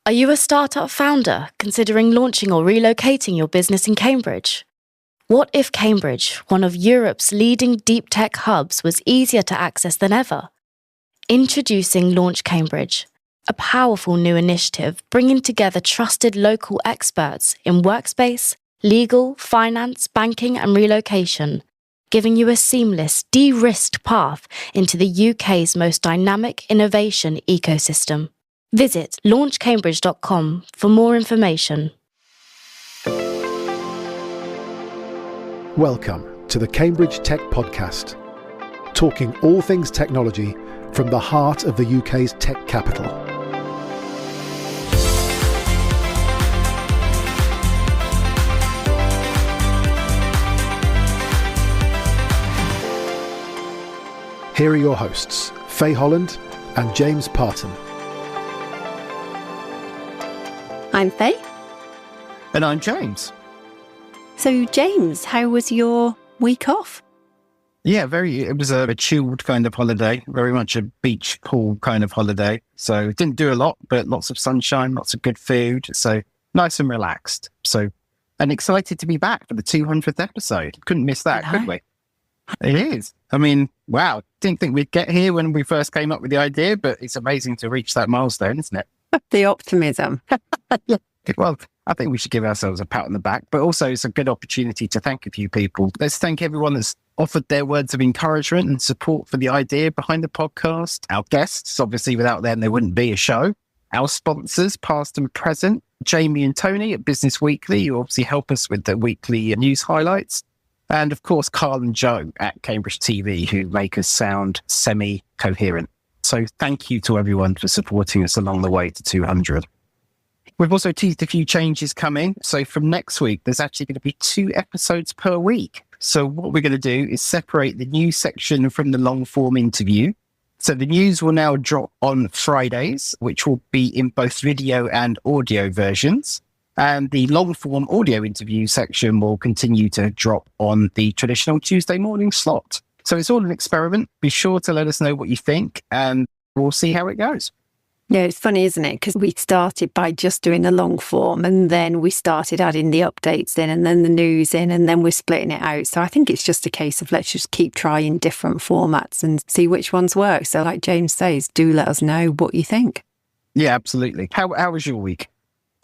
Are you a startup founder considering launching or relocating your business in Cambridge? What if Cambridge, one of Europe's leading deep tech hubs, was easier to access than ever? Introducing Launch Cambridge, a powerful new initiative bringing together trusted local experts in workspace, legal, finance, banking and relocation, giving you a seamless, de-risked path into the UK's most dynamic innovation ecosystem. Visit launchcambridge.com for more information. Welcome to the Cambridge Tech Podcast, talking all things technology from the heart of the UK's tech capital. Here are your hosts, Faye Holland and James Parton. I'm Faye. And I'm James. So, James, how was your week off? Yeah, it was a chilled kind of holiday, very much a beach pool kind of holiday. So didn't do a lot, but lots of sunshine, lots of good food. So nice and relaxed. And excited to be back for the 200th episode. Couldn't miss that, could we? It is. I mean, wow. Didn't think we'd get here when we first came up with the idea, but it's amazing to reach that milestone, isn't it? The optimism. Yeah. Well, I think we should give ourselves a pat on the back, but also it's a good opportunity to thank a few people. Let's thank everyone that's offered their words of encouragement and support for the idea behind the podcast. Our guests, obviously without them, there wouldn't be a show. Our sponsors, past and present, Jamie and Tony at Business Weekly, who obviously help us with the weekly news highlights. And of course, Carl and Joe at Cambridge TV, who make us sound semi-coherent. So thank you to everyone for supporting us along the way to 200. We've also teased a few changes coming. So from next week, there's actually going to be 2 episodes per week. So what we're going to do is separate the news section from the long form interview. So the news will now drop on Fridays, which will be in both video and audio versions. And the long form audio interview section will continue to drop on the traditional Tuesday morning slot. So it's all an experiment. Be sure to let us know what you think and we'll see how it goes. Yeah, it's funny, isn't it? Because we started by just doing a long form and then we started adding the updates in and then the news in and then we're splitting it out. So I think it's just a case of let's just keep trying different formats and see which ones work. So like James says, do let us know what you think. Yeah, absolutely. How was your week?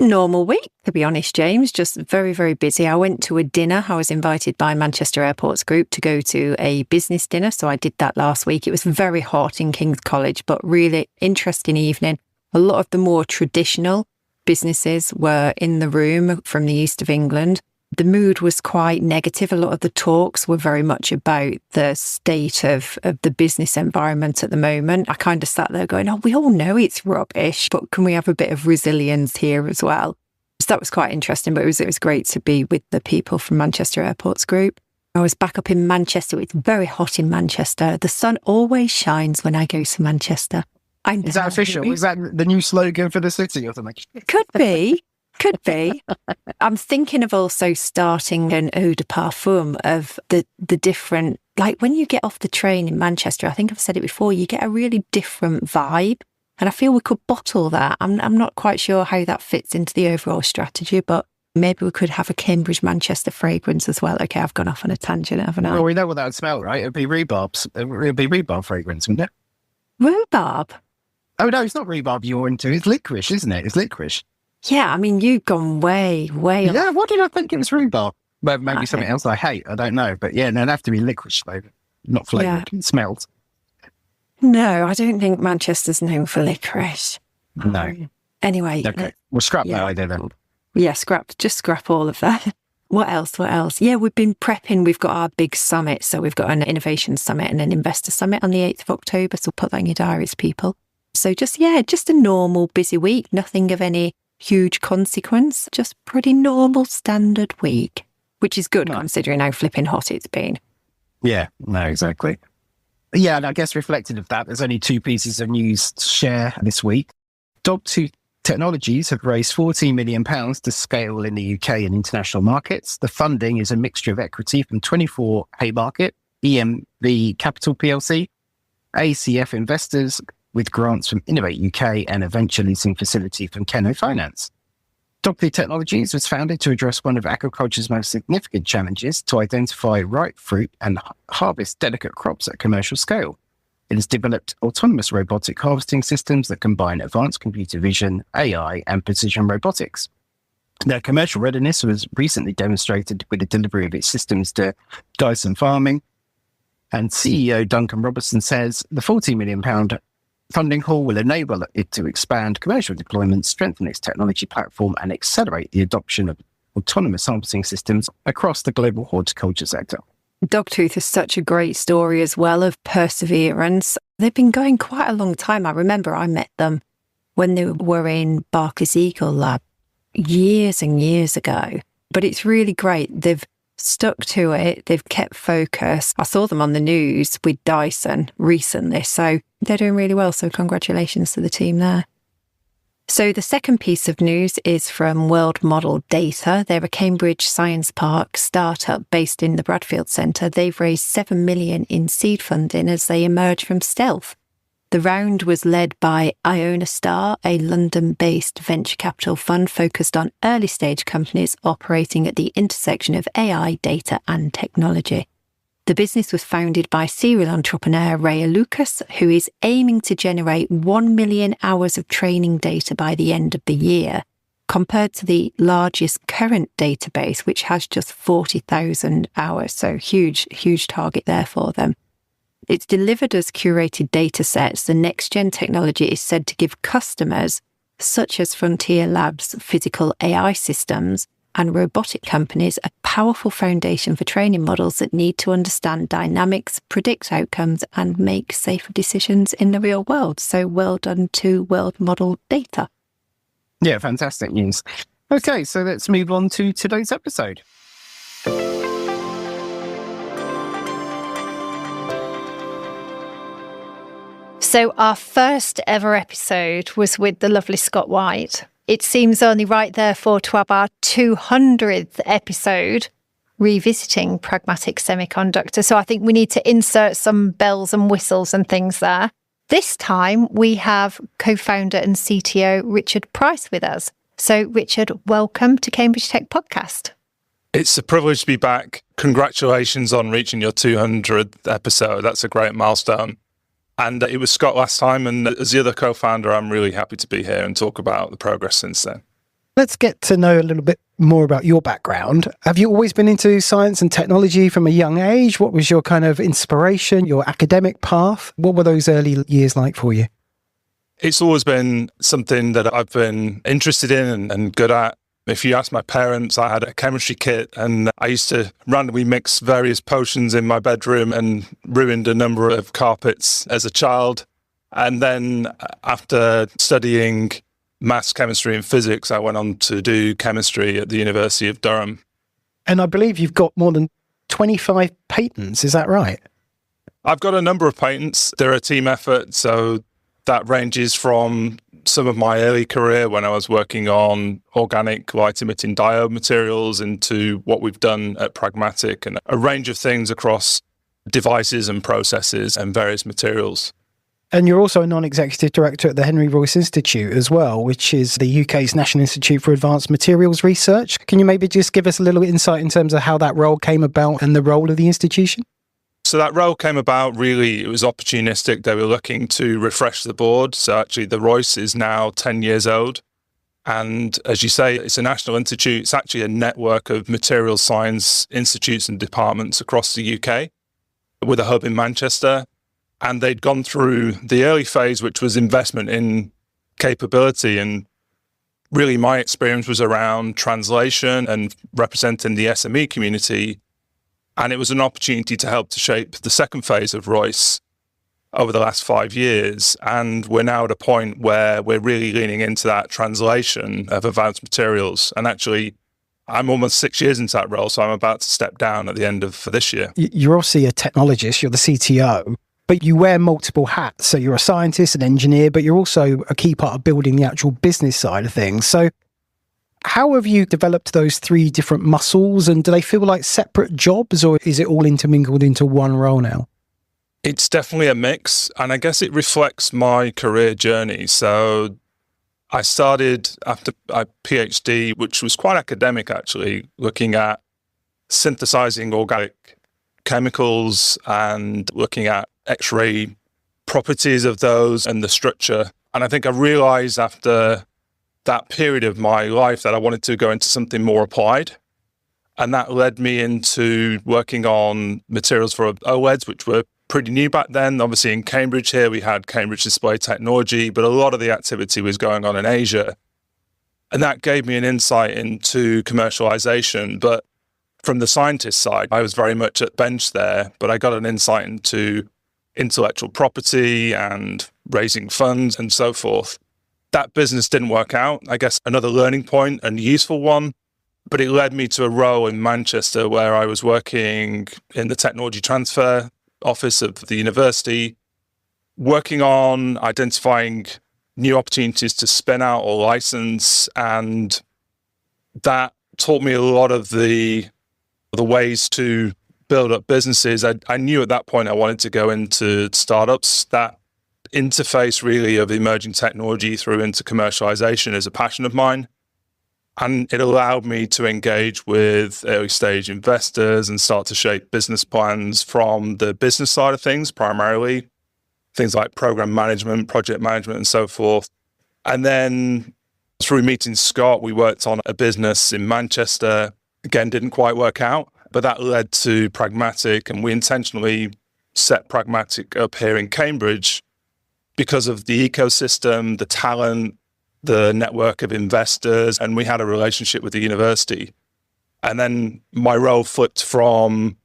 Normal week, to be honest, James. Just very, very busy. I went to a dinner. I was invited by Manchester Airports Group to go to a business dinner. So I did that last week. It was very hot in King's College, but really interesting evening. A lot of the more traditional businesses were in the room from the east of England. The mood was quite negative. A lot of the talks were very much about the state of the business environment at the moment. I kind of sat there going, oh, we all know it's rubbish, but can we have a bit of resilience here as well? So that was quite interesting, but it was great to be with the people from Manchester Airports Group. I was back up in Manchester. It's very hot in Manchester. The sun always shines when I go to Manchester. Is that official? Is that the new slogan for the city or something? Could be. Could be. I'm thinking of also starting an eau de parfum of the different, like when you get off the train in Manchester, I think I've said it before, you get a really different vibe. And I feel we could bottle that. I'm not quite sure how that fits into the overall strategy, but maybe we could have a Cambridge Manchester fragrance as well. Okay, I've gone off on a tangent, haven't I? Well, we know what that would smell, right? It'd be rhubarbs. It'd be rhubarb fragrance, wouldn't it? Rhubarb? Oh, no, it's not rhubarb you're into. It's licorice, isn't it? It's licorice. Yeah, I mean, you've gone way off. Yeah, what did I think it was rhubarb? Well, maybe something else I hate. I don't know. But yeah, no, it'd have to be licorice flavour, not flavoured. Yeah. It smells. No, I don't think Manchester's known for licorice. No. Anyway. Okay, we'll scrap that idea then. Yeah, just scrap all of that. What else? Yeah, we've been prepping. We've got our big summit. So we've got an innovation summit and an investor summit on the 8th of October. So put that in your diaries, people. So just a normal busy week. Nothing of any huge consequence. Just pretty normal standard week, which is good considering how flipping hot it's been. Yeah, no, exactly. Yeah, and I guess reflected of that, there's only 2 pieces of news to share this week. Dogtooth Technologies have raised £14 million to scale in the UK and international markets. The funding is a mixture of equity from 24 Haymarket, EMV Capital PLC, ACF Investors, with grants from Innovate UK and a venture leasing facility from Keno Finance. Dogfood Technologies was founded to address one of agriculture's most significant challenges: to identify ripe fruit and harvest delicate crops at commercial scale. It has developed autonomous robotic harvesting systems that combine advanced computer vision, AI, and precision robotics. Their commercial readiness was recently demonstrated with the delivery of its systems to Dyson Farming. And CEO Duncan Robertson says the £40 million funding haul will enable it to expand commercial deployment, strengthen its technology platform, and accelerate the adoption of autonomous harvesting systems across the global horticulture sector. Dogtooth is such a great story as well of perseverance. They've been going quite a long time. I remember I met them when they were in Barclays Eagle Lab years and years ago. But it's really great. They've stuck to it. They've kept focus. I saw them on the news with Dyson recently. So they're doing really well. So congratulations to the team there. So the second piece of news is from World Model Data. They're a Cambridge Science Park startup based in the Bradfield Centre. They've raised $7 million in seed funding as they emerge from stealth. The round was led by Iona Star, a London-based venture capital fund focused on early-stage companies operating at the intersection of AI, data and technology. The business was founded by serial entrepreneur Raya Lucas, who is aiming to generate 1 million hours of training data by the end of the year, compared to the largest current database, which has just 40,000 hours. So huge target there for them. It's delivered as curated data sets. The next-gen technology is said to give customers, such as Frontier Labs' physical AI systems, and robotic companies a powerful foundation for training models that need to understand dynamics, predict outcomes, and make safer decisions in the real world. So well done to World Model Data. Yeah, fantastic news. Okay, so let's move on to today's episode. So our first ever episode was with the lovely Scott White. It seems only right, therefore, to have our 200th episode revisiting Pragmatic Semiconductor. So I think we need to insert some bells and whistles and things there. This time we have co-founder and CTO Richard Price with us. So Richard, welcome to Cambridge Tech Podcast. It's a privilege to be back. Congratulations on reaching your 200th episode. That's a great milestone. And it was Scott last time, and as the other co-founder, I'm really happy to be here and talk about the progress since then. Let's get to know a little bit more about your background. Have you always been into science and technology from a young age? What was your kind of inspiration, your academic path? What were those early years like for you? It's always been something that I've been interested in and good at. If you ask my parents, I had a chemistry kit and I used to randomly mix various potions in my bedroom and ruined a number of carpets as a child. And then after studying maths, chemistry and physics, I went on to do chemistry at the University of Durham. And I believe you've got more than 25 patents, is that right? I've got a number of patents. They're a team effort, so that ranges from some of my early career when I was working on organic light-emitting diode materials into what we've done at Pragmatic and a range of things across devices and processes and various materials. And you're also a non-executive director at the Henry Royce Institute as well, which is the UK's National Institute for Advanced Materials Research. Can you maybe just give us a little insight in terms of how that role came about and the role of the institution? So that role came about really, it was opportunistic. They were looking to refresh the board. So actually the Royce is now 10 years old. And as you say, it's a national institute. It's actually a network of materials science institutes and departments across the UK with a hub in Manchester. And they'd gone through the early phase, which was investment in capability. And really my experience was around translation and representing the SME community. And it was an opportunity to help to shape the second phase of Royce over the last 5 years. And we're now at a point where we're really leaning into that translation of advanced materials. And actually, I'm almost 6 years into that role, so I'm about to step down at the end of this year. You're obviously a technologist, you're the CTO, but you wear multiple hats. So you're a scientist, an engineer, but you're also a key part of building the actual business side of things. So how have you developed those three different muscles, and do they feel like separate jobs, or is it all intermingled into one role now? It's definitely a mix, and I guess it reflects my career journey. So I started after my PhD, which was quite academic actually, looking at synthesizing organic chemicals and looking at X-ray properties of those and the structure. And I think I realized after that period of my life that I wanted to go into something more applied. And that led me into working on materials for OLEDs, which were pretty new back then. Obviously in Cambridge here, we had Cambridge Display Technology, but a lot of the activity was going on in Asia. And that gave me an insight into commercialization. But from the scientist side, I was very much at bench there, but I got an insight into intellectual property and raising funds and so forth. That business didn't work out. I guess another learning point and useful one, but it led me to a role in Manchester where I was working in the technology transfer office of the university, working on identifying new opportunities to spin out or license. And that taught me a lot of the ways to build up businesses. I knew at that point I wanted to go into startups. That interface really of emerging technology through into commercialization is a passion of mine. And it allowed me to engage with early stage investors and start to shape business plans from the business side of things, primarily things like program management, project management, and so forth. And then through meeting Scott, we worked on a business in Manchester. Again, didn't quite work out, but that led to Pragmatic. And we intentionally set Pragmatic up here in Cambridge because of the ecosystem, the talent, the network of investors, and we had a relationship with the university. And then my role flipped from,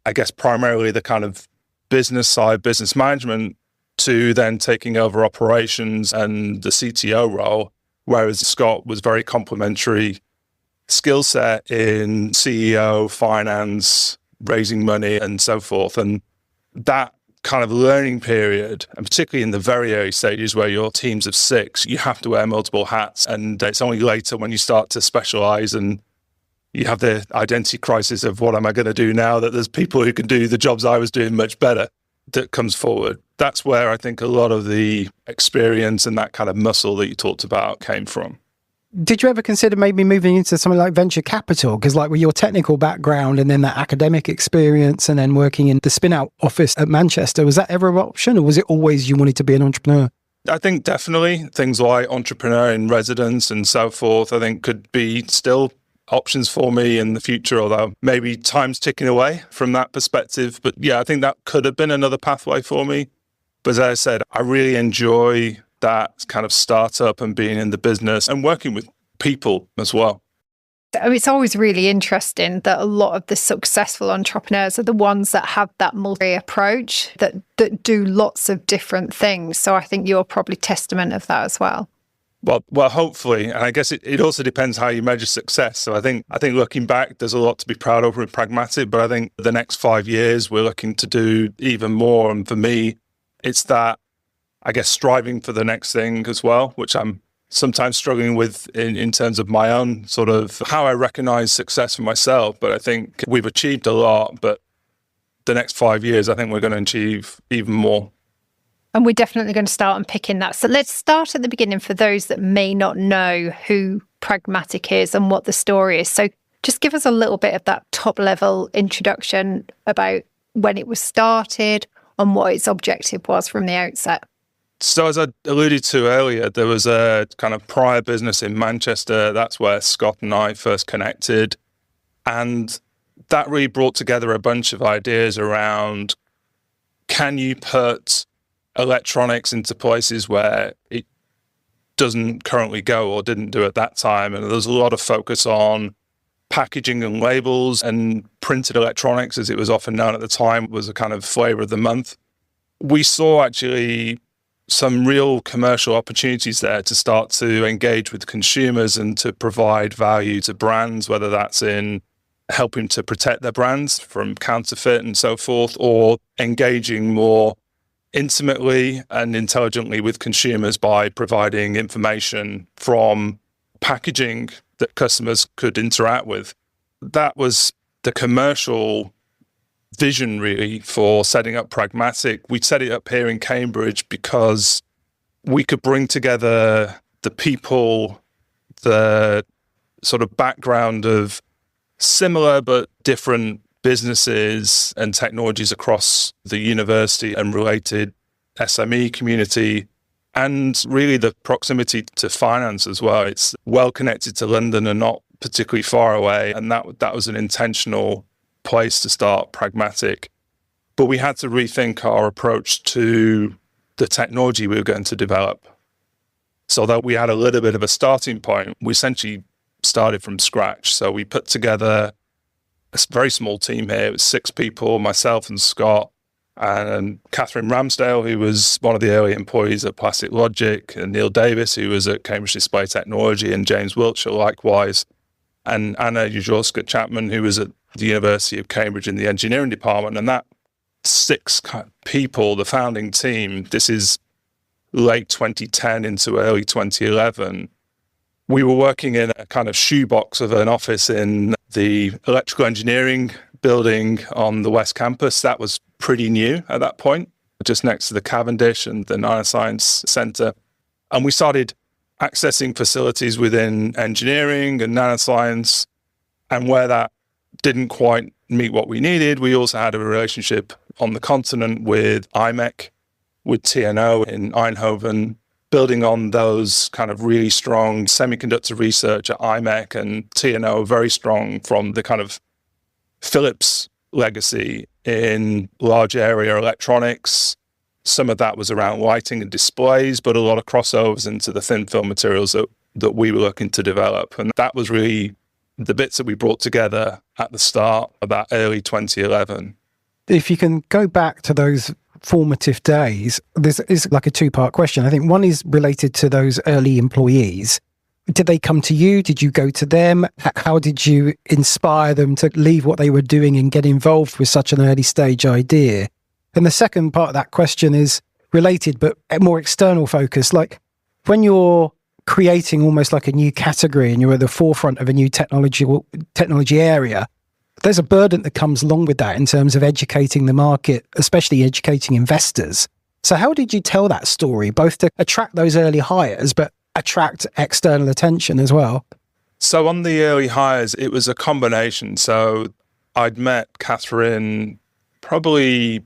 I guess, primarily the kind of business side, business management, to then taking over operations and the CTO role, whereas Scott was very complementary skill set in CEO, finance, raising money, and so forth. And that kind of learning period, and particularly in the very early stages where your teams of 6, you have to wear multiple hats. And it's only later when you start to specialize and you have the identity crisis of what am I going to do now that there's people who can do the jobs I was doing much better that comes forward. That's where I think a lot of the experience and that kind of muscle that you talked about came from. Did you ever consider maybe moving into something like venture capital? Because like with your technical background and then that academic experience and then working in the spin-out office at Manchester, was that ever an option, or was it always you wanted to be an entrepreneur? I think definitely things like entrepreneur in residence and so forth, I think could be still options for me in the future, although maybe time's ticking away from that perspective. But yeah, I think that could have been another pathway for me. But as I said, I really enjoy that kind of startup and being in the business and working with people as well. It's always really interesting that a lot of the successful entrepreneurs are the ones that have that multi-approach, that do lots of different things. So I think you're probably testament of that as well. Well, hopefully. And I guess it also depends how you measure success. So I think looking back, there's a lot to be proud of with Pragmatic, but I think the next 5 years, we're looking to do even more. And for me, it's that, I guess, striving for the next thing as well, which I'm sometimes struggling with in terms of my own sort of how I recognize success for myself. But I think we've achieved a lot, but the next 5 years, I think we're going to achieve even more. And we're definitely going to start unpicking that. So let's start at the beginning for those that may not know who Pragmatic is and what the story is. So just give us a little bit of that top level introduction about when it was started and what its objective was from the outset. So as I alluded to earlier, there was a kind of prior business in Manchester. That's where Scott and I first connected. And that really brought together a bunch of ideas around, can you put electronics into places where it doesn't currently go or didn't do at that time? And there's a lot of focus on packaging and labels, and printed electronics, as it was often known at the time, was a kind of flavor of the month. We saw actually some real commercial opportunities there to start to engage with consumers and to provide value to brands, whether that's in helping to protect their brands from counterfeit and so forth, or engaging more intimately and intelligently with consumers by providing information from packaging that customers could interact with. That was the commercial vision really for setting up Pragmatic. We set it up here in Cambridge because we could bring together the people, the sort of background of similar but different businesses and technologies across the university and related SME community, and really the proximity to finance as well. It's well connected to London and not particularly far away, and that was an intentional place to start Pragmatic. But we had to rethink our approach to the technology we were going to develop. So that we had a little bit of a starting point, we essentially started from scratch. So we put together a very small team here. It was 6 people, myself and Scott, and Catherine Ramsdale, who was one of the early employees at Plastic Logic, and Neil Davis, who was at Cambridge Display Technology, and James Wiltshire likewise, and Anna Jezorska-Chapman, who was at the University of Cambridge in the engineering department. And that 6 people, the founding team, this is late 2010 into early 2011, we were working in a kind of shoebox of an office in the electrical engineering building on the West Campus. That was pretty new at that point, just next to the Cavendish and the Nanoscience Centre. And we started accessing facilities within engineering and nanoscience. And where that didn't quite meet what we needed, we also had a relationship on the continent with IMEC, with TNO in Eindhoven, building on those kind of really strong semiconductor research at IMEC and TNO, very strong from the kind of Philips legacy in large area electronics. Some of that was around lighting and displays, but a lot of crossovers into the thin film materials that we were looking to develop. And that was really the bits that we brought together at the start of that early 2011. If you can go back to those formative days, this is like a 2-part question. I think one is related to those early employees. Did they come to you? Did you go to them? How did you inspire them to leave what they were doing and get involved with such an early stage idea? And the second part of that question is related, but more external focus. Like when you're creating almost like a new category and you're at the forefront of a new technology area, there's a burden that comes along with that in terms of educating the market, especially educating investors. So how did you tell that story, both to attract those early hires, but attract external attention as well? So on the early hires, it was a combination. So I'd met Catherine probably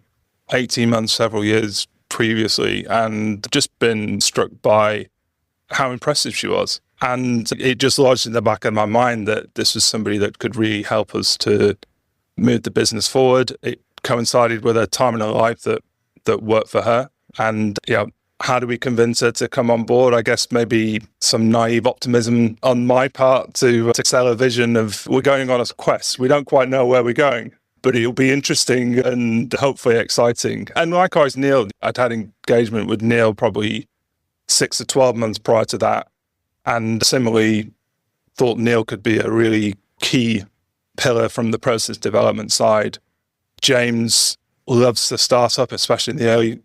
18 months, several years previously, and just been struck by how impressive she was. And it just lodged in the back of my mind that this was somebody that could really help us to move the business forward. It coincided with a time in her life that worked for her. And how do we convince her to come on board? I guess maybe some naive optimism on my part to sell a vision of we're going on a quest. We don't quite know where we're going, but it'll be interesting and hopefully exciting. And likewise, Neil, I'd had engagement with Neil probably 6 to 12 months prior to that. And similarly, thought Neil could be a really key pillar from the process development side. James loves the startup, especially in the early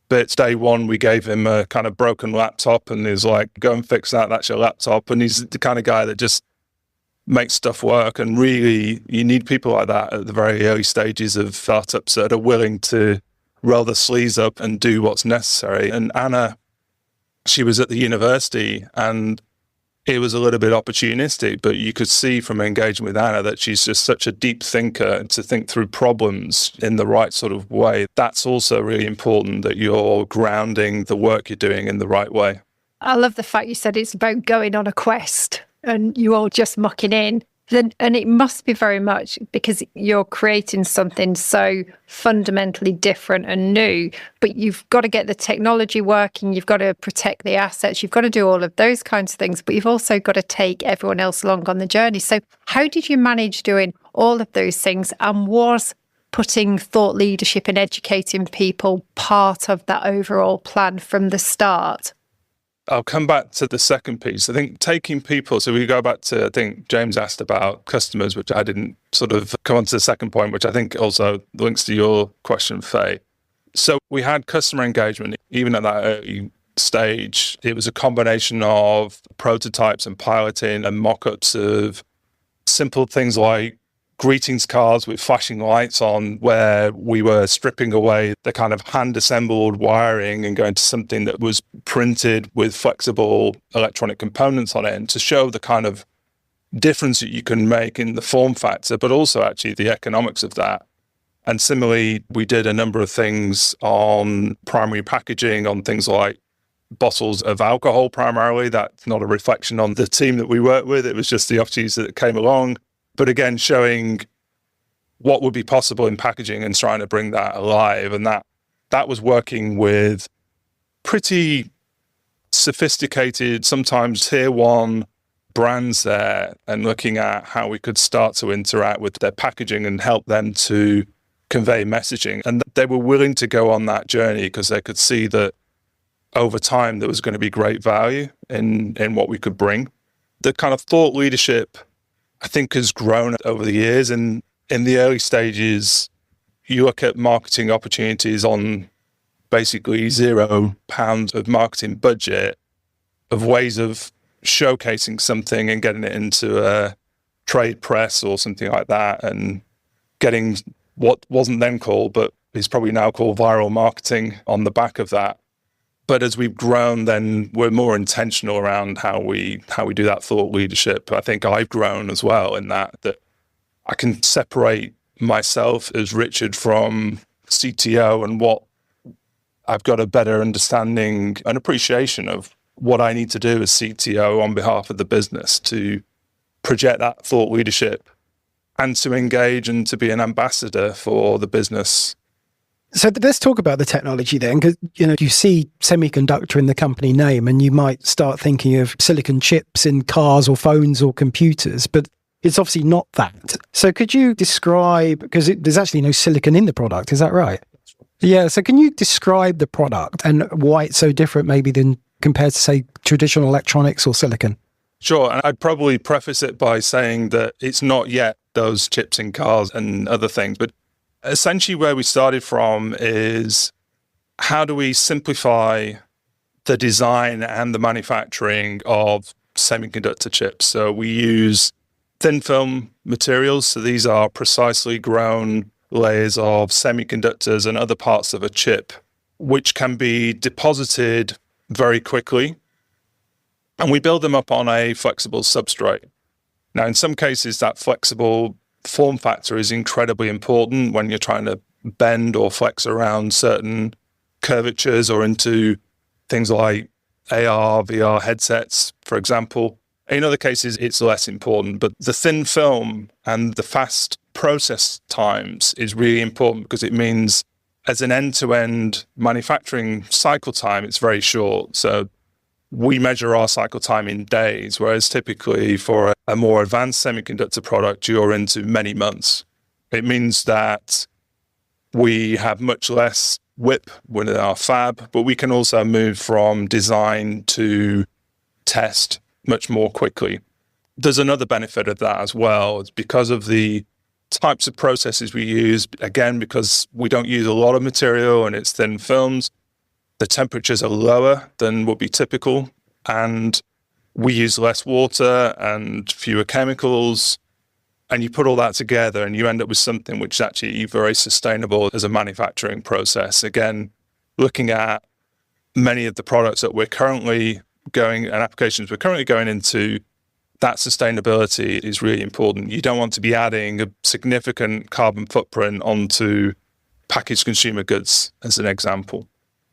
bits. Day one, we gave him a kind of broken laptop and he was like, go and fix that, that's your laptop. And he's the kind of guy that just makes stuff work. And really, you need people like that at the very early stages of startups that are willing to roll the sleeves up and do what's necessary. And Anna, she was at the university and it was a little bit opportunistic, but you could see from engaging with Anna that she's just such a deep thinker to think through problems in the right sort of way. That's also really important, that you're grounding the work you're doing in the right way. I love the fact you said it's about going on a quest and you all just mucking in. And it must be very much because you're creating something so fundamentally different and new, but you've got to get the technology working, you've got to protect the assets, you've got to do all of those kinds of things, but you've also got to take everyone else along on the journey. So how did you manage doing all of those things? And was putting thought leadership and educating people part of that overall plan from the start? I'll come back to the second piece. I think taking people, so we go back to, I think James asked about customers, which I didn't sort of come on to the second point, which I think also links to your question, Faye. So we had customer engagement, even at that early stage. It was a combination of prototypes and piloting and mock-ups of simple things like greetings cards with flashing lights on, where we were stripping away the kind of hand-assembled wiring and going to something that was printed with flexible electronic components on it, and to show the kind of difference that you can make in the form factor, but also actually the economics of that. And similarly, we did a number of things on primary packaging, on things like bottles of alcohol primarily. That's not a reflection on the team that we work with. It was just the opportunities that came along. But again, showing what would be possible in packaging and trying to bring that alive. And that was working with pretty sophisticated, sometimes tier one brands there, and looking at how we could start to interact with their packaging and help them to convey messaging. And they were willing to go on that journey because they could see that over time there was going to be great value in what we could bring. The kind of thought leadership, I think, has grown over the years. And in the early stages, you look at marketing opportunities on basically £0 of marketing budget, of ways of showcasing something and getting it into a trade press or something like that, and getting what wasn't then called, but is probably now called viral marketing on the back of that. But as we've grown, then we're more intentional around how we do that thought leadership. I think I've grown as well in that I can separate myself as Richard from CTO, and what I've got a better understanding and appreciation of what I need to do as CTO on behalf of the business to project that thought leadership and to engage and to be an ambassador for the business. So let's talk about the technology then, because you see semiconductor in the company name and you might start thinking of silicon chips in cars or phones or computers, but it's obviously not that. So could you describe, because there's actually no silicon in the product, is that right? Yeah, so can you describe the product and why it's so different maybe than compared to, say, traditional electronics or silicon? Sure, and I'd probably preface it by saying that it's not yet those chips in cars and other things, but essentially where we started from is how do we simplify the design and the manufacturing of semiconductor chips? So we use thin film materials. So these are precisely grown layers of semiconductors and other parts of a chip, which can be deposited very quickly. And we build them up on a flexible substrate. Now, in some cases, that flexible form factor is incredibly important when you're trying to bend or flex around certain curvatures or into things like AR, VR headsets, for example. In other cases, it's less important, but the thin film and the fast process times is really important because it means as an end-to-end manufacturing cycle time, it's very short. So we measure our cycle time in days, whereas typically for a more advanced semiconductor product, you're into many months. It means that we have much less WIP within our fab, but we can also move from design to test much more quickly. There's another benefit of that as well. It's because of the types of processes we use, again, because we don't use a lot of material and it's thin films, the temperatures are lower than would be typical, and we use less water and fewer chemicals. And you put all that together and you end up with something which is actually very sustainable as a manufacturing process. Again, looking at many of the products that we're currently going and applications we're currently going into, that sustainability is really important. You don't want to be adding a significant carbon footprint onto packaged consumer goods, as an example.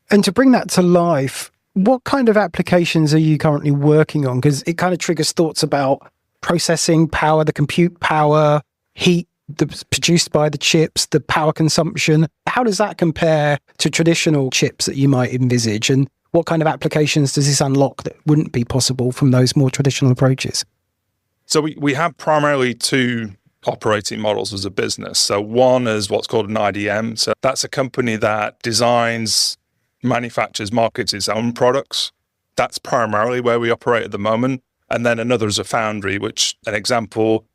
And to bring that to life, what kind of applications are you currently working on? Because it kind of triggers thoughts about processing power, the compute power, heat that's produced by the chips, the power consumption. How does that compare to traditional chips that you might envisage? And what kind of applications does this unlock that wouldn't be possible from those more traditional approaches? So we have primarily two operating models as a business. So one is what's called an IDM. So that's a company that designs, manufactures, markets its own products. That's primarily where we operate at the moment. And then another is a foundry, which an example,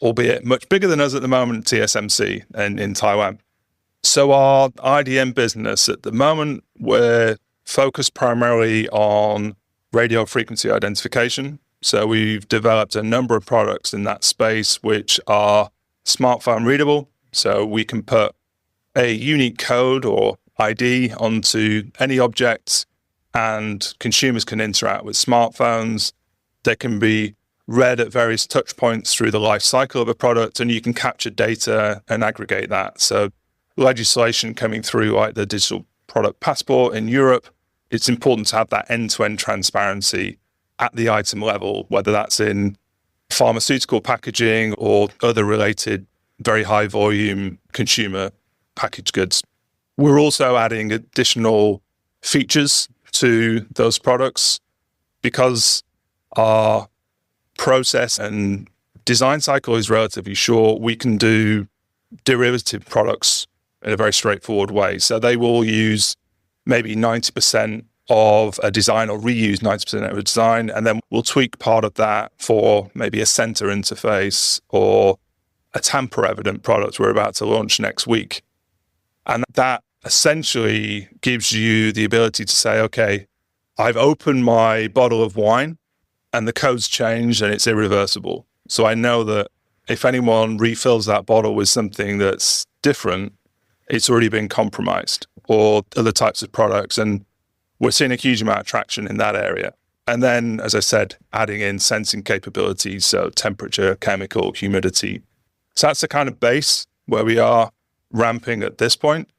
albeit much bigger than us at the moment, TSMC in Taiwan. So our IDM business at the moment, we're focused primarily on radio frequency identification. So we've developed a number of products in that space which are smartphone readable. So we can put a unique code or ID onto any object, and consumers can interact with smartphones. They can be read at various touch points through the life cycle of a product, and you can capture data and aggregate that. So legislation coming through like the digital product passport in Europe, it's important to have that end-to-end transparency at the item level, whether that's in pharmaceutical packaging or other related very high volume consumer packaged goods. We're also adding additional features to those products because our process and design cycle is relatively short. We can do derivative products in a very straightforward way. So they will use maybe 90% of a design or reuse 90% of a design, and then we'll tweak part of that for maybe a center interface or a tamper-evident product we're about to launch next week. And that essentially gives you the ability to say, okay, I've opened my bottle of wine and the code's changed and it's irreversible. So I know that if anyone refills that bottle with something that's different, it's already been compromised, or other types of products. And we're seeing a huge amount of traction in that area. And then, as I said, adding in sensing capabilities, so temperature, chemical, humidity. So that's the kind of base where we are ramping at this point.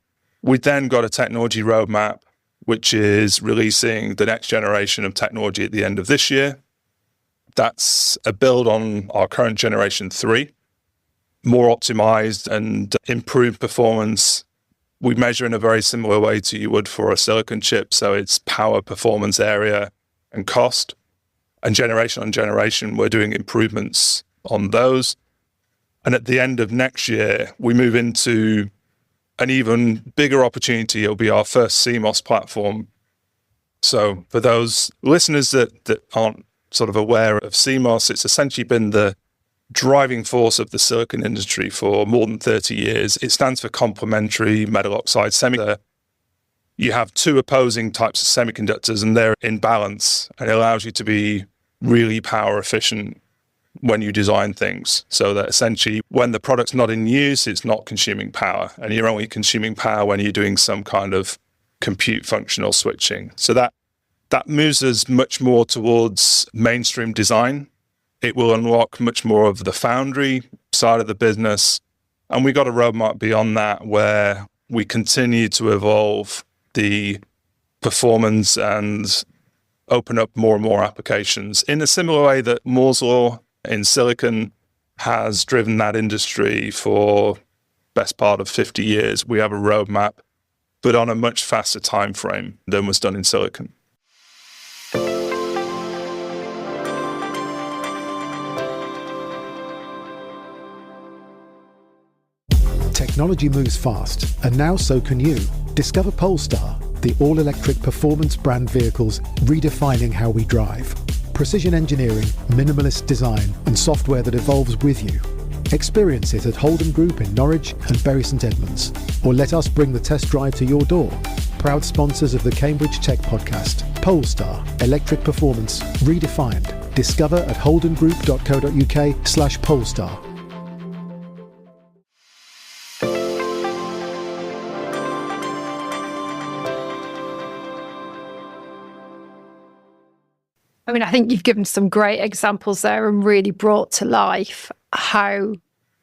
We then got a technology roadmap, which is releasing the next generation of technology at the end of this year. That's a build on our current generation 3, more optimized and improved performance. We measure in a very similar way to you would for a silicon chip. So it's power, performance, area, and cost. And generation on generation, we're doing improvements on those. And at the end of next year, we move into an even bigger opportunity. It'll be our first CMOS platform. So for those listeners that aren't sort of aware of CMOS, it's essentially been the driving force of the silicon industry for more than 30 years. It stands for complementary metal oxide semiconductor. You have two opposing types of semiconductors and they're in balance, and it allows you to be really power efficient when you design things, so that essentially when the product's not in use, it's not consuming power, and you're only consuming power when you're doing some kind of compute functional switching. So that moves us much more towards mainstream design. It will unlock much more of the foundry side of the business. And we got a roadmap beyond that where we continue to evolve the performance and open up more and more applications in a similar way that Moore's Law in silicon has driven that industry for best part of 50 years. We have a roadmap, but on a much faster time frame than was done in silicon. Technology moves fast, and now so can you. Discover Polestar, the all-electric performance brand vehicles redefining how we drive. Precision engineering, minimalist design, and software that evolves with you. Experience it at Holland Group in Norwich and Bury St Edmunds, or let us bring the test drive to your door. Proud sponsors of the Cambridge Tech Podcast. Polestar, electric performance redefined. Discover at holdengroup.co.uk/Polestar. I mean, I think you've given some great examples there and really brought to life how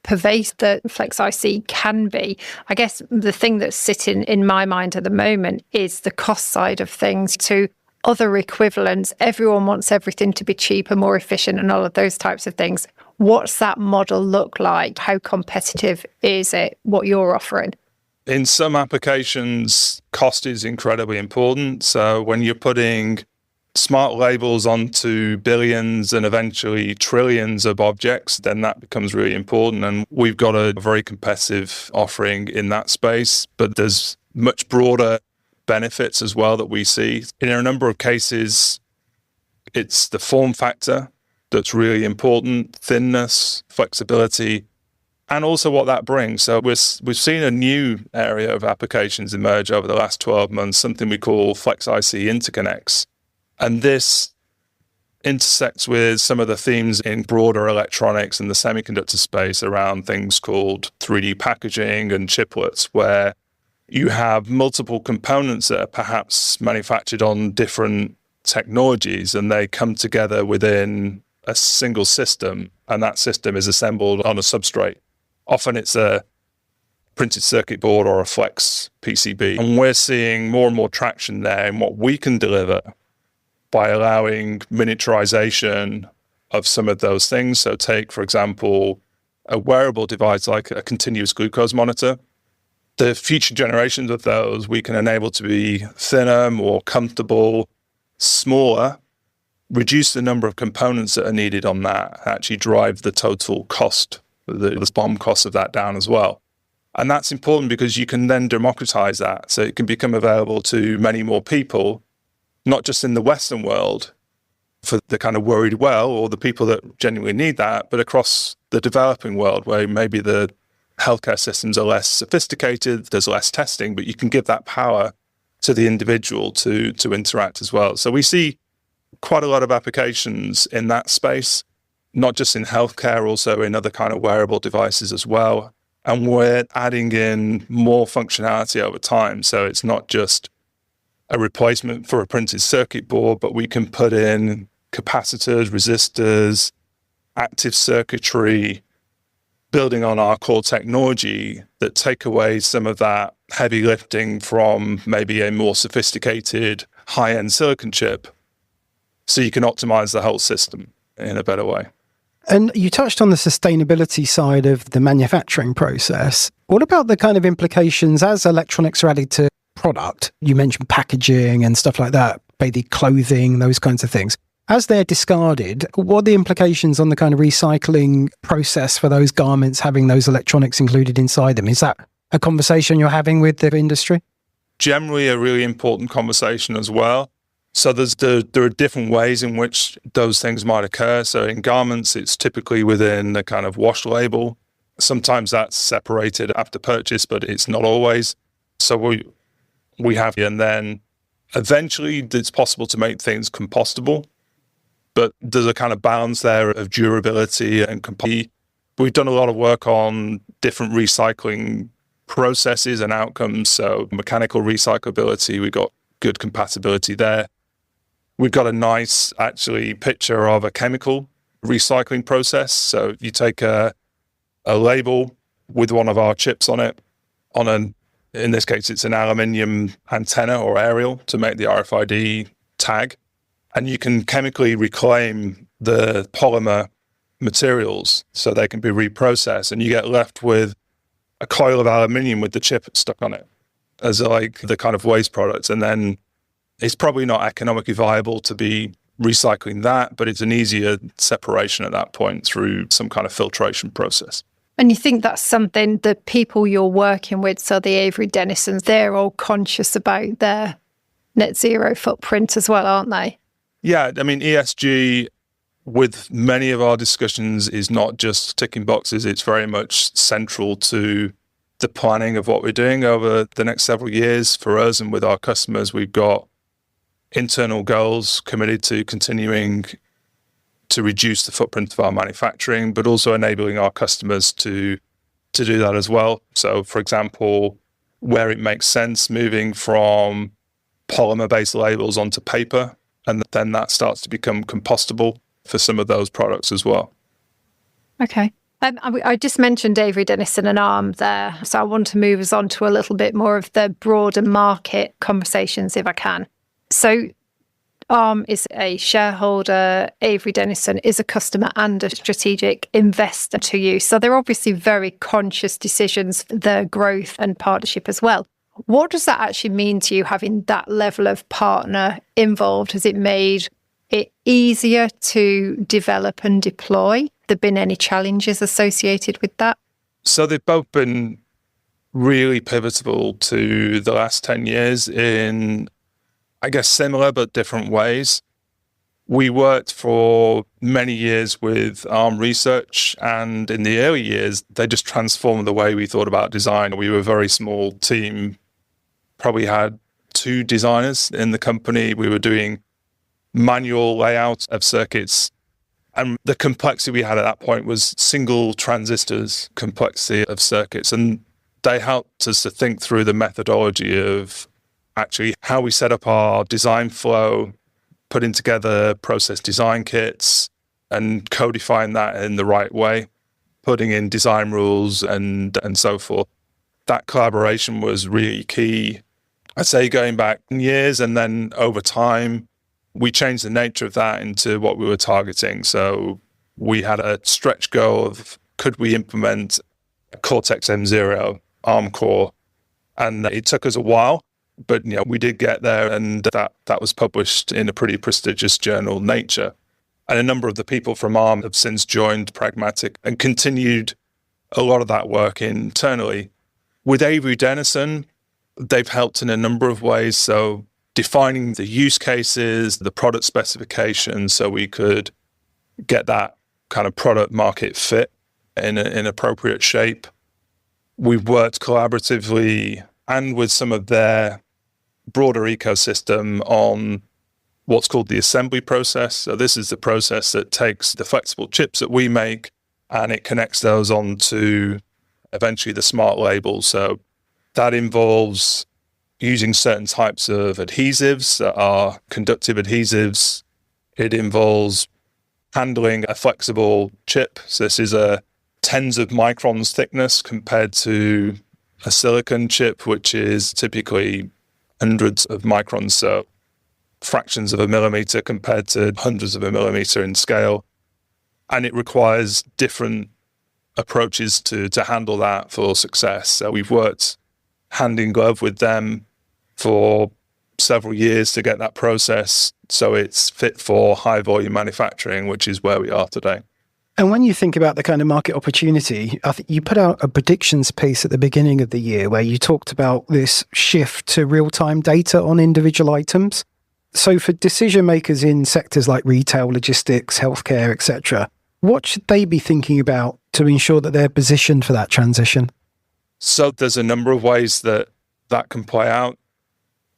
pervasive the Flex IC can be. I guess the thing that's sitting in my mind at the moment is the cost side of things. To other equivalents, everyone wants everything to be cheaper, more efficient, and all of those types of things. What's that model look like? How competitive is it, what you're offering? In some applications, cost is incredibly important. So when you're putting smart labels onto billions and eventually trillions of objects, then that becomes really important. And we've got a very competitive offering in that space, but there's much broader benefits as well that we see. In a number of cases, it's the form factor that's really important, thinness, flexibility, and also what that brings. So we've seen a new area of applications emerge over the last 12 months, something we call Flex IC interconnects. And this intersects with some of the themes in broader electronics and the semiconductor space around things called 3D packaging and chiplets, where you have multiple components that are perhaps manufactured on different technologies and they come together within a single system, and that system is assembled on a substrate. Often it's a printed circuit board or a flex PCB. And we're seeing more and more traction there in what we can deliver by allowing miniaturization of some of those things. So take, for example, a wearable device like a continuous glucose monitor. The future generations of those we can enable to be thinner, more comfortable, smaller, reduce the number of components that are needed on that, actually drive the total cost, the BOM cost of that down as well. And that's important because you can then democratize that. So it can become available to many more people, not just in the Western world for the kind of worried well or the people that genuinely need that, but across the developing world where maybe the healthcare systems are less sophisticated, there's less testing, but you can give that power to the individual to interact as well. So we see quite a lot of applications in that space, not just in healthcare, also in other kind of wearable devices as well. And we're adding in more functionality over time. So it's not just a replacement for a printed circuit board, but we can put in capacitors, resistors, active circuitry, building on our core technology that take away some of that heavy lifting from maybe a more sophisticated high-end silicon chip, so you can optimize the whole system in a better way. And you touched on the sustainability side of the manufacturing process. What about the kind of implications as electronics are added to product? You mentioned packaging and stuff like that, maybe clothing, those kinds of things. As they're discarded, what are the implications on the kind of recycling process for those garments having those electronics included inside them? Is that a conversation you're having with the industry? Generally a really important conversation as well. So there are different ways in which those things might occur. So in garments, it's typically within the kind of wash label. Sometimes that's separated after purchase, but it's not always. So we have, and then eventually it's possible to make things compostable, but there's a kind of balance there of durability and compostability. We've done a lot of work on different recycling processes and outcomes. So mechanical recyclability, we got good compatibility there. We've got a nice, actually, picture of a chemical recycling process. So you take a label with one of our chips on it, in this case, it's an aluminium antenna or aerial to make the RFID tag. And you can chemically reclaim the polymer materials so they can be reprocessed. And you get left with a coil of aluminium with the chip stuck on it as like the kind of waste product. And then it's probably not economically viable to be recycling that, but it's an easier separation at that point through some kind of filtration process. And you think that's something that people you're working with, so the Avery Dennisons, they're all conscious about their net zero footprint as well, aren't they? Yeah, I mean, ESG with many of our discussions is not just ticking boxes. It's very much central to the planning of what we're doing over the next several years. For us and with our customers, we've got internal goals committed to continuing to reduce the footprint of our manufacturing, but also enabling our customers to do that as well. So, for example, where it makes sense, moving from polymer-based labels onto paper, and then that starts to become compostable for some of those products as well. Okay. I just mentioned Avery Dennison and ARM there, so I want to move us on to a little bit more of the broader market conversations if I can. So ARM is a shareholder, Avery Dennison is a customer and a strategic investor to you. So they're obviously very conscious decisions for their growth and partnership as well. What does that actually mean to you, having that level of partner involved? Has it made it easier to develop and deploy? Have there been any challenges associated with that? So they've both been really pivotal to the last 10 years in, I guess, similar but different ways. We worked for many years with ARM Research, and in the early years, they just transformed the way we thought about design. We were a very small team, probably had 2 designers in the company. We were doing manual layout of circuits. And the complexity we had at that point was single transistors complexity of circuits. And they helped us to think through the methodology of actually how we set up our design flow, putting together process design kits and codifying that in the right way, putting in design rules and so forth. That collaboration was really key. I'd say going back years, and then over time, we changed the nature of that into what we were targeting. So we had a stretch goal of could we implement a Cortex M0 ARM core? And it took us a while, but we did get there, and that was published in a pretty prestigious journal, Nature. And a number of the people from ARM have since joined Pragmatic and continued a lot of that work internally. With Avery Dennison, they've helped in a number of ways. So defining the use cases, the product specifications, so we could get that kind of product market fit in an appropriate shape. We've worked collaboratively and with some of their broader ecosystem on what's called the assembly process. So this is the process that takes the flexible chips that we make and it connects those onto eventually the smart labels. So that involves using certain types of adhesives that are conductive adhesives. It involves handling a flexible chip. So this is a tens of microns thickness compared to a silicon chip, which is typically hundreds of microns. So fractions of a millimeter compared to hundreds of a millimeter in scale. And it requires different approaches to handle that for success. So we've worked hand in glove with them for several years to get that process so it's fit for high volume manufacturing, which is where we are today. And when you think about the kind of market opportunity, I think you put out a predictions piece at the beginning of the year where you talked about this shift to real-time data on individual items. So for decision makers in sectors like retail, logistics, healthcare, etc., what should they be thinking about to ensure that they're positioned for that transition? So there's a number of ways that can play out.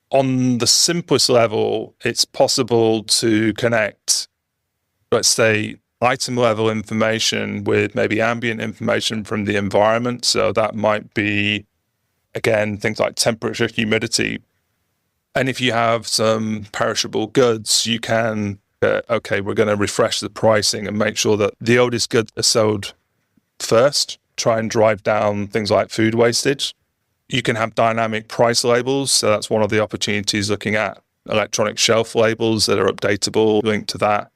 On the simplest level, it's possible to connect, let's say, item level information with maybe ambient information from the environment. So that might be, again, things like temperature, humidity. And if you have some perishable goods, you can, okay, we're going to refresh the pricing and make sure that the oldest goods are sold first, try and drive down things like food wastage. You can have dynamic price labels. So that's one of the opportunities, looking at electronic shelf labels that are updatable, linked to that.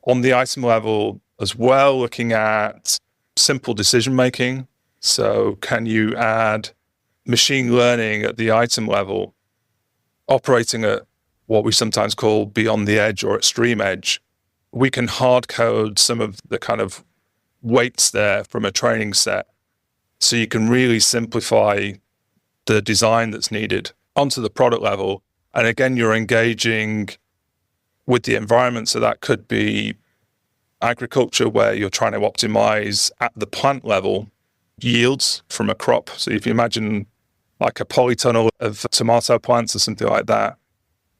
On the item level as well, looking at simple decision making. So can you add machine learning at the item level, operating at what we sometimes call beyond the edge or extreme edge? We can hard code some of the kind of weights there from a training set, so you can really simplify the design that's needed onto the product level. And again, you're engaging with the environment. So that could be agriculture, where you're trying to optimize at the plant level yields from a crop. So if you imagine like a polytunnel of tomato plants or something like that,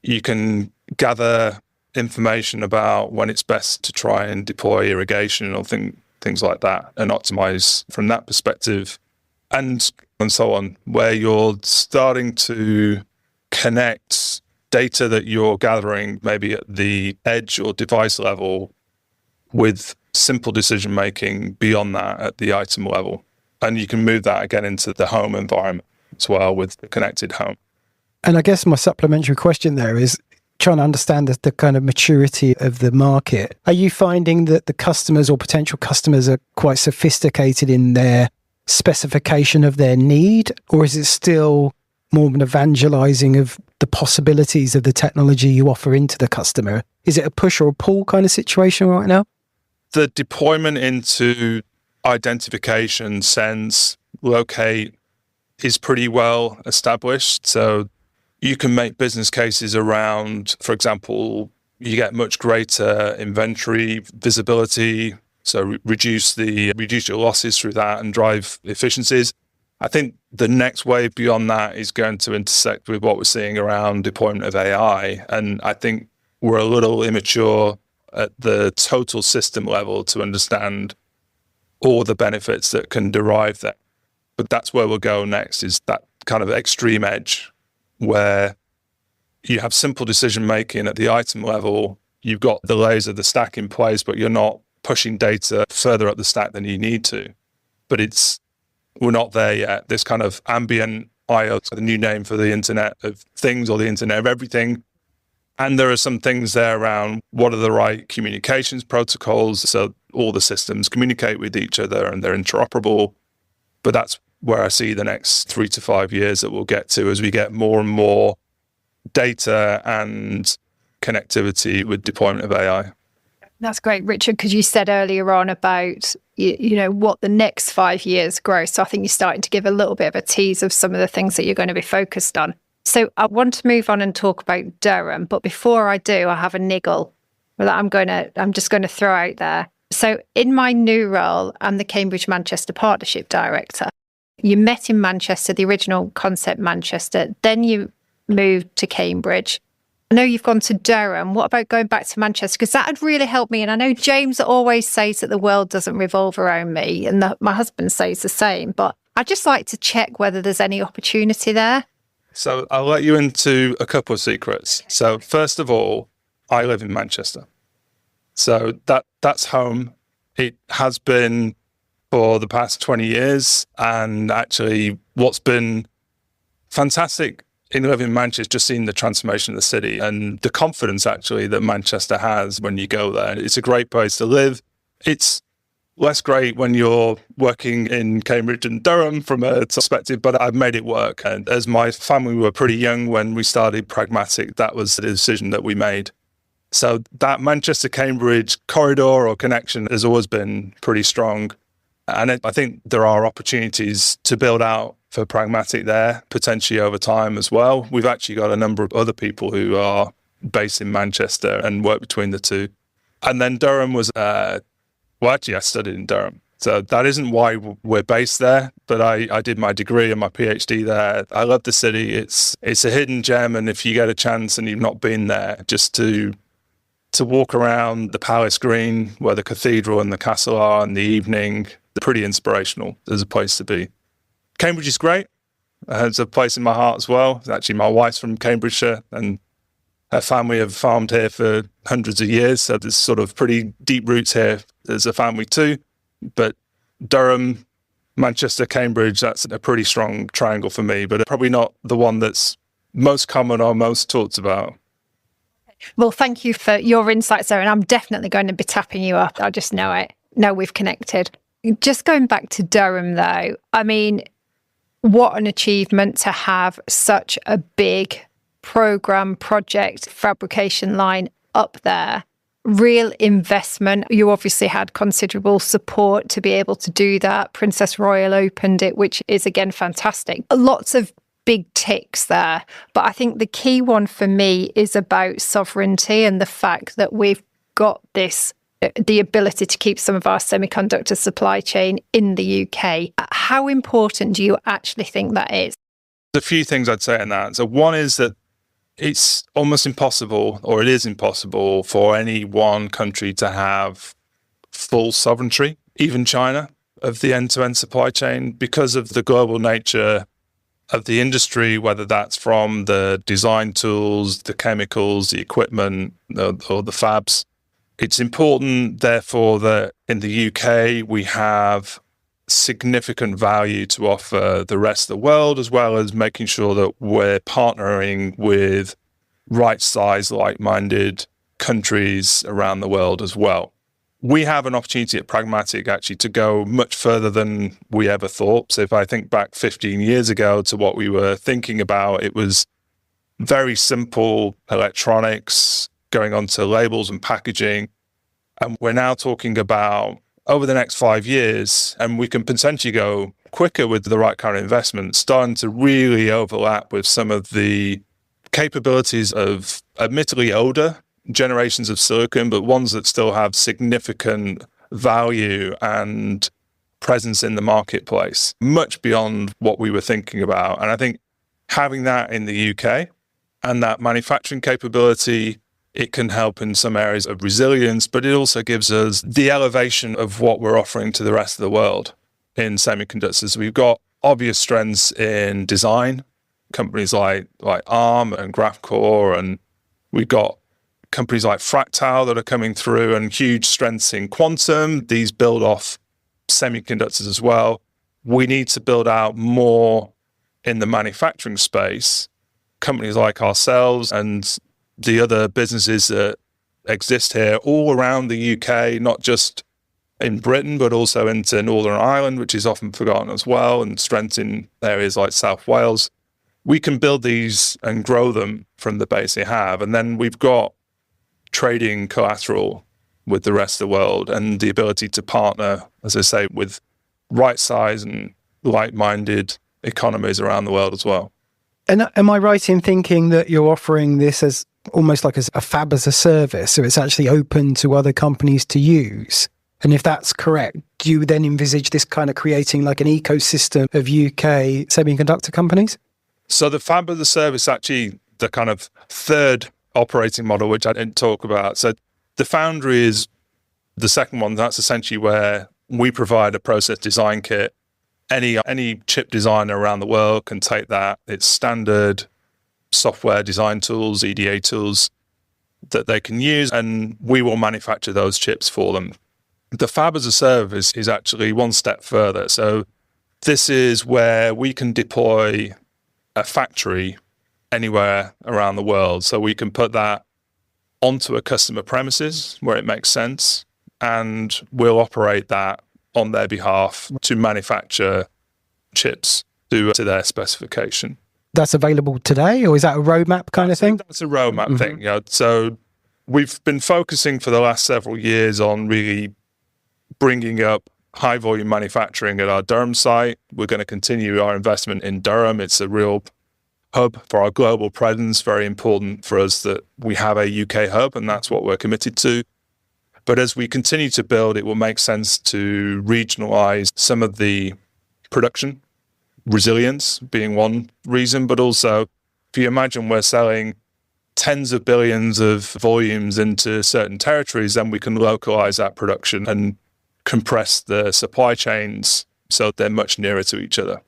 you can gather information about when it's best to try and deploy irrigation or things like that, and optimize from that perspective, and so on, where you're starting to connect data that you're gathering maybe at the edge or device level with simple decision making beyond that at the item level. And you can move that again into the home environment as well with the connected home. And I guess my supplementary question there is trying to understand the kind of maturity of the market. Are you finding that the customers or potential customers are quite sophisticated in their specification of their need, or is it still more of an evangelizing of the possibilities of the technology you offer into the customer? Is it a push or a pull kind of situation right now? The deployment into identification, sense, locate is pretty well established. So you can make business cases around, for example, you get much greater inventory visibility, so reduce your losses through that and drive efficiencies. I think the next wave beyond that is going to intersect with what we're seeing around deployment of AI. And I think we're a little immature at the total system level to understand all the benefits that can derive there. But that's where we'll go next, is that kind of extreme edge where you have simple decision making at the item level. You've got the layers of the stack in place, but you're not pushing data further up the stack than you need to. But we're not there yet. This kind of ambient IO, the new name for the Internet of Things or the Internet of Everything. And there are some things there around what are the right communications protocols so all the systems communicate with each other and they're interoperable. But that's where I see the next 3 to 5 years that we'll get to as we get more and more data and connectivity with deployment of AI. That's great, Richard, because you said earlier on about, what the next 5 years grow. So I think you're starting to give a little bit of a tease of some of the things that you're going to be focused on. So I want to move on and talk about Durham. But before I do, I have a niggle that I'm just going to throw out there. So in my new role, I'm the Cambridge-Manchester Partnership Director. You met in Manchester, the original concept Manchester. Then you moved to Cambridge. I know you've gone to Durham. What about going back to Manchester? Because that would really help me. And I know James always says that the world doesn't revolve around me. And my husband says the same. But I'd just like to check whether there's any opportunity there. So I'll let you into a couple of secrets. So first of all, I live in Manchester. So that's home. It has been for the past 20 years. And actually what's been fantastic in living in Manchester, just seeing the transformation of the city and the confidence actually that Manchester has when you go there. It's a great place to live. It's less great when you're working in Cambridge and Durham from a perspective, but I've made it work. And as my family were pretty young when we started Pragmatic, that was the decision that we made. So that Manchester-Cambridge corridor or connection has always been pretty strong. And I think there are opportunities to build out for Pragmatic there, potentially over time as well. We've actually got a number of other people who are based in Manchester and work between the two. And then Durham was, actually I studied in Durham. So that isn't why we're based there, but I did my degree and my PhD there. I love the city. It's a hidden gem. And if you get a chance and you've not been there, just to walk around the Palace Green where the cathedral and the castle are in the evening, pretty inspirational as a place to be. Cambridge is great. It's a place in my heart as well. Actually, my wife's from Cambridgeshire and her family have farmed here for hundreds of years. So there's sort of pretty deep roots here as a family too. But Durham, Manchester, Cambridge, that's a pretty strong triangle for me, but probably not the one that's most common or most talked about. Well, thank you for your insights there. And I'm definitely going to be tapping you up. I just know it. Know we've connected. Just going back to Durham, though, I mean, what an achievement to have such a big program, project, fabrication line up there. Real investment. You obviously had considerable support to be able to do that. Princess Royal opened it, which is, again, fantastic. Lots of big ticks there. But I think the key one for me is about sovereignty and the fact that we've got the ability to keep some of our semiconductor supply chain in the UK. How important do you actually think that is? There's a few things I'd say on that. So one is that it's almost impossible, or it is impossible, for any one country to have full sovereignty, even China, of the end-to-end supply chain because of the global nature of the industry, whether that's from the design tools, the chemicals, the equipment, or the fabs. It's important, therefore, that in the UK we have significant value to offer the rest of the world, as well as making sure that we're partnering with right-sized, like-minded countries around the world as well. We have an opportunity at Pragmatic actually to go much further than we ever thought. So if I think back 15 years ago to what we were thinking about, it was very simple electronics going on to labels and packaging. And we're now talking about over the next 5 years, and we can potentially go quicker with the right kind of investment, starting to really overlap with some of the capabilities of admittedly older generations of silicon, but ones that still have significant value and presence in the marketplace, much beyond what we were thinking about. And I think having that in the UK and that manufacturing capability It can help in some areas of resilience, but it also gives us the elevation of what we're offering to the rest of the world in semiconductors. We've got obvious strengths in design, companies like ARM and GraphCore, and we've got companies like Fractal that are coming through, and huge strengths in quantum. These build off semiconductors as well. We need to build out more in the manufacturing space. Companies like ourselves and the other businesses that exist here all around the UK, not just in Britain, but also into Northern Ireland, which is often forgotten as well, and strength in areas like South Wales. We can build these and grow them from the base they have. And then we've got trading collateral with the rest of the world and the ability to partner, as I say, with right size and like-minded economies around the world as well. And am I right in thinking that you're offering this as almost like as a fab as a service, so it's actually open to other companies to use? And if that's correct, do you then envisage this kind of creating like an ecosystem of UK semiconductor companies? So the fab as a service, actually the kind of third operating model, which I didn't talk about. So the foundry is the second one. That's essentially where we provide a process design kit. Any chip designer around the world can take that. It's standard software design tools, EDA tools that they can use, and we will manufacture those chips for them. The fab as a service is actually one step further. So this is where we can deploy a factory anywhere around the world. So we can put that onto a customer premises where it makes sense, and we'll operate that on their behalf to manufacture chips to their specification. That's available today, or is that a roadmap kind of thing? That's a roadmap thing. Yeah. So we've been focusing for the last several years on really bringing up high volume manufacturing at our Durham site. We're going to continue our investment in Durham. It's a real hub for our global presence. Very important for us that we have a UK hub, and that's what we're committed to. But as we continue to build, it will make sense to regionalize some of the production, resilience being one reason, but also if you imagine we're selling tens of billions of volumes into certain territories, then we can localize that production and compress the supply chains so they're much nearer to each other.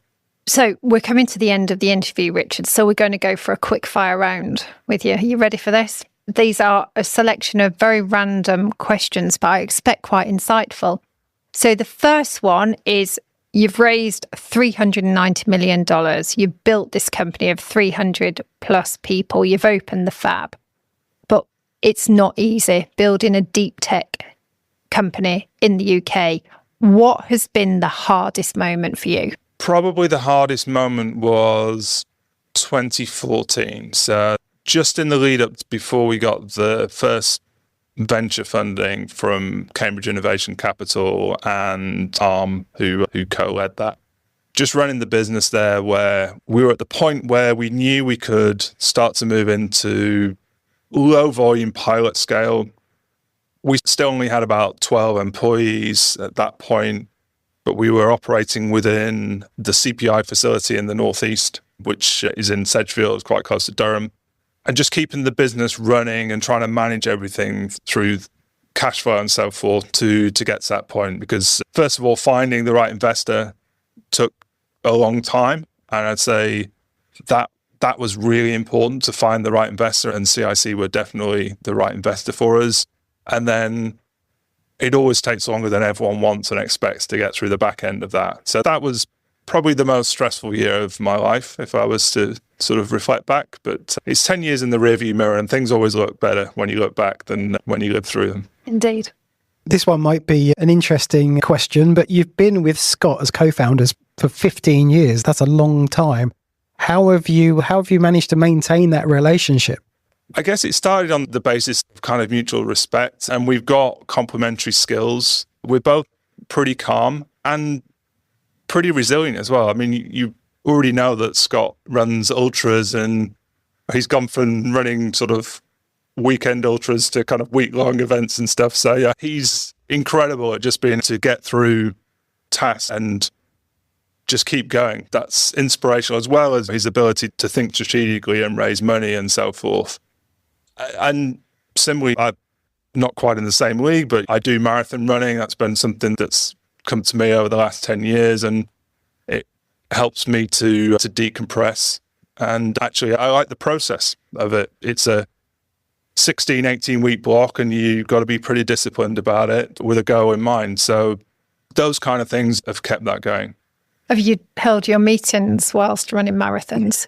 So we're coming to the end of the interview, Richard. So we're going to go for a quick fire round with you. Are you ready for this? These are a selection of very random questions, but I expect quite insightful. So the first one is, you've raised $390 million. You've built this company of 300 plus people. You've opened the fab. But it's not easy building a deep tech company in the UK. What has been the hardest moment for you? Probably the hardest moment was 2014. So just in the lead up before we got the first venture funding from Cambridge Innovation Capital and ARM, who co-led that. Just running the business there, where we were at the point where we knew we could start to move into low volume pilot scale. We still only had about 12 employees at that point, but we were operating within the CPI facility in the Northeast, which is in Sedgefield, quite close to Durham. And just keeping the business running and trying to manage everything through cash flow and so forth to get to that point. Because first of all, finding the right investor took a long time. And I'd say that was really important, to find the right investor, and CIC were definitely the right investor for us. And then it always takes longer than everyone wants and expects to get through the back end of that. So that was probably the most stressful year of my life, if I was to sort of reflect back. But it's 10 years in the rearview mirror, and things always look better when you look back than when you live through them. Indeed. This one might be an interesting question, but you've been with Scott as co-founders for 15 years. That's a long time. How have you managed to maintain that relationship? I guess it started on the basis of kind of mutual respect, and we've got complementary skills. We're both pretty calm and pretty resilient as well. I mean, you already know that Scott runs ultras, and he's gone from running sort of weekend ultras to kind of week-long events and stuff. So yeah, he's incredible at just being able to get through tasks and just keep going. That's inspirational, as well as his ability to think strategically and raise money and so forth. And similarly, I'm not quite in the same league, but I do marathon running. That's been something that's come to me over the last 10 years, and it helps me to decompress. And actually, I like the process of it. It's a 16, 18-week block, and you've got to be pretty disciplined about it with a goal in mind. So those kind of things have kept that going. Have you held your meetings whilst running marathons?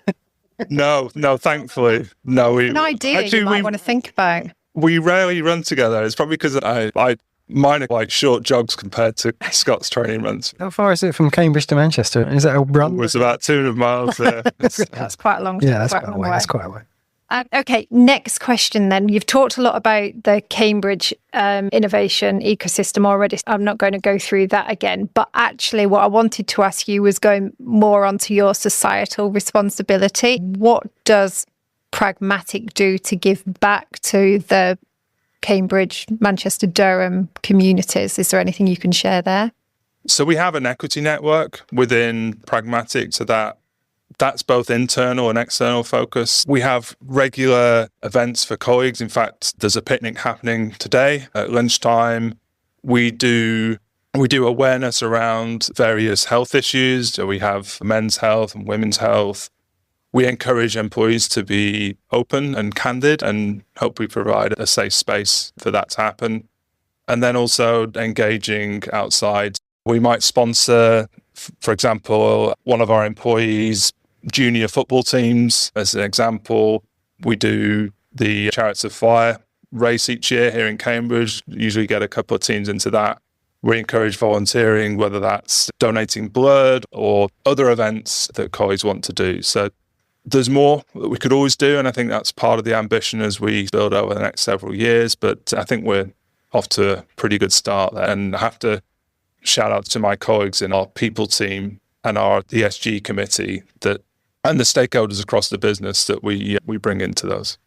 No, thankfully. No. An idea you might want to think about. We rarely run together. It's probably because mine are like short jogs compared to Scott's training runs. How far is it from Cambridge to Manchester? Is that a run? It's about 200 miles there. That's quite a long time. Yeah, that's quite a way. That's quite a way. Okay, next question then. You've talked a lot about the Cambridge innovation ecosystem already. I'm not going to go through that again. But actually, what I wanted to ask you was going more onto your societal responsibility. What does Pragmatic do to give back to the Cambridge, Manchester, Durham communities? Is there anything you can share there? So we have an equity network within Pragmatic, so that's both internal and external focus. We have regular events for colleagues. In fact, there's a picnic happening today at lunchtime. We do awareness around various health issues. So we have men's health and women's health. We encourage employees to be open and candid and hopefully provide a safe space for that to happen. And then also engaging outside. We might sponsor, for example, one of our employees' junior football teams. As an example, we do the Chariots of Fire race each year here in Cambridge. Usually get a couple of teams into that. We encourage volunteering, whether that's donating blood or other events that colleagues want to do. So there's more that we could always do, and I think that's part of the ambition as we build over the next several years. But I think we're off to a pretty good start there. And I have to shout out to my colleagues in our people team and our ESG committee and the stakeholders across the business that we bring into those.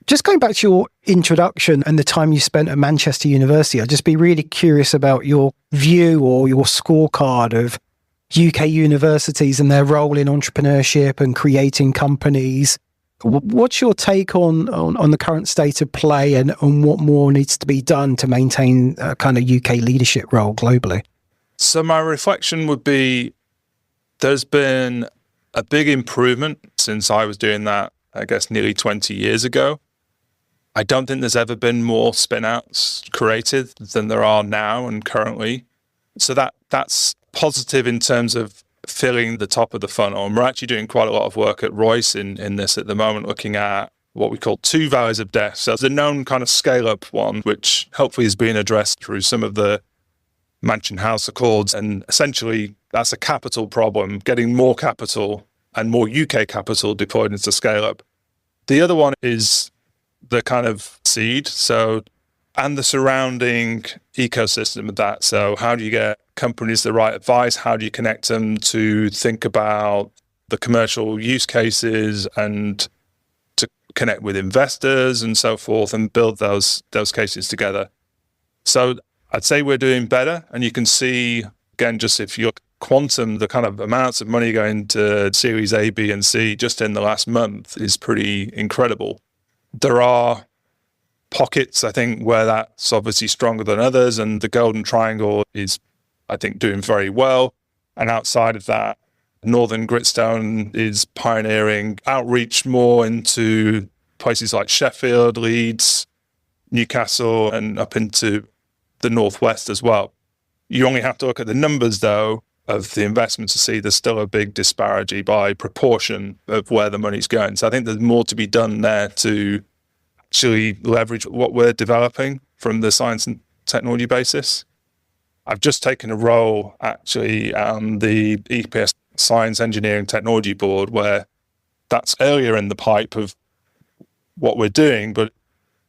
Just going back to your introduction and the time you spent at Manchester University, I'd just be really curious about your view or your scorecard of UK universities and their role in entrepreneurship and creating companies. What's your take on the current state of play and on what more needs to be done to maintain a kind of UK leadership role globally? So my reflection would be there's been a big improvement since I was doing that, I guess, nearly 20 years ago. I don't think there's ever been more spin-outs created than there are now and currently. So that's positive in terms of filling the top of the funnel. And we're actually doing quite a lot of work at Royce in this at the moment, looking at what we call two valleys of death. So there's a known kind of scale-up one, which hopefully is being addressed through some of the Mansion House Accords. And essentially, that's a capital problem, getting more capital and more UK capital deployed into scale-up. The other one is the kind of seed, and the surrounding ecosystem of that. So how do you get companies the right advice? How do you connect them to think about the commercial use cases and to connect with investors and so forth and build those cases together? So I'd say we're doing better. And you can see, again, just if you look quantum, the kind of amounts of money going to Series A, B, and C just in the last month is pretty incredible. There are pockets, I think, where that's obviously stronger than others, and the Golden Triangle is, I think, doing very well. And outside of that, Northern Gritstone is pioneering outreach more into places like Sheffield, Leeds, Newcastle, and up into the Northwest as well. You only have to look at the numbers, though, of the investment to see there's still a big disparity by proportion of where the money's going. So I think there's more to be done there to actually leverage what we're developing from the science and technology basis. I've just taken a role actually on the EPS Science Engineering Technology Board, where that's earlier in the pipe of what we're doing, but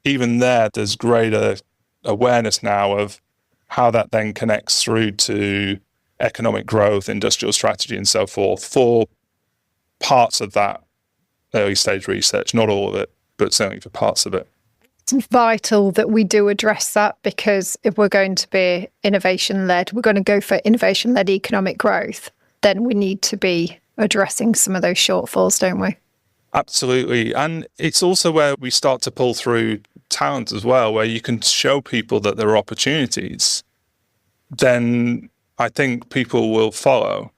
even there's greater awareness now of how that then connects through to economic growth, industrial strategy, and so forth for parts of that early stage research, not all of it, but certainly for parts of it. It's vital that we do address that, because if we're going to be innovation-led, we're going to go for innovation-led economic growth, then we need to be addressing some of those shortfalls, don't we? Absolutely. And it's also where we start to pull through talent as well, where you can show people that there are opportunities, then I think people will follow.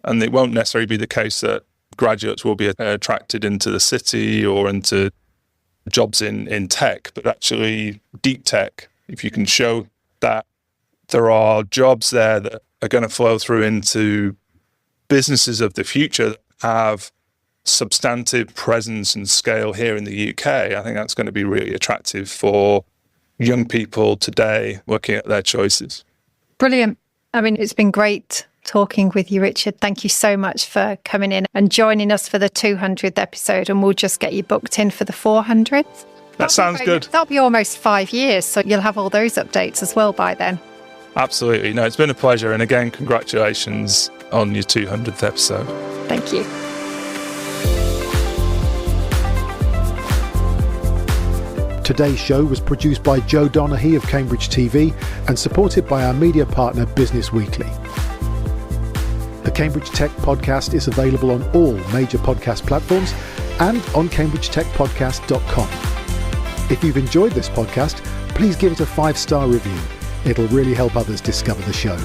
And it won't necessarily be the case that graduates will be attracted into the city or into jobs in tech, but actually deep tech, if you can show that there are jobs there that are going to flow through into businesses of the future that have substantive presence and scale here in the UK, I think that's going to be really attractive for young people today looking at their choices. Brilliant. I mean, it's been great talking with you, Richard. Thank you so much for coming in and joining us for the 200th episode, and we'll just get you booked in for the 400th. That sounds good. That'll be almost 5 years, so you'll have all those updates as well by then. Absolutely. No, it's been a pleasure. And again, congratulations on your 200th episode. Thank you. Today's show was produced by Joe Donaghy of Cambridge TV and supported by our media partner Business Weekly. The Cambridge Tech Podcast is available on all major podcast platforms and on cambridgetechpodcast.com. If you've enjoyed this podcast, please give it a 5-star review. It'll really help others discover the show.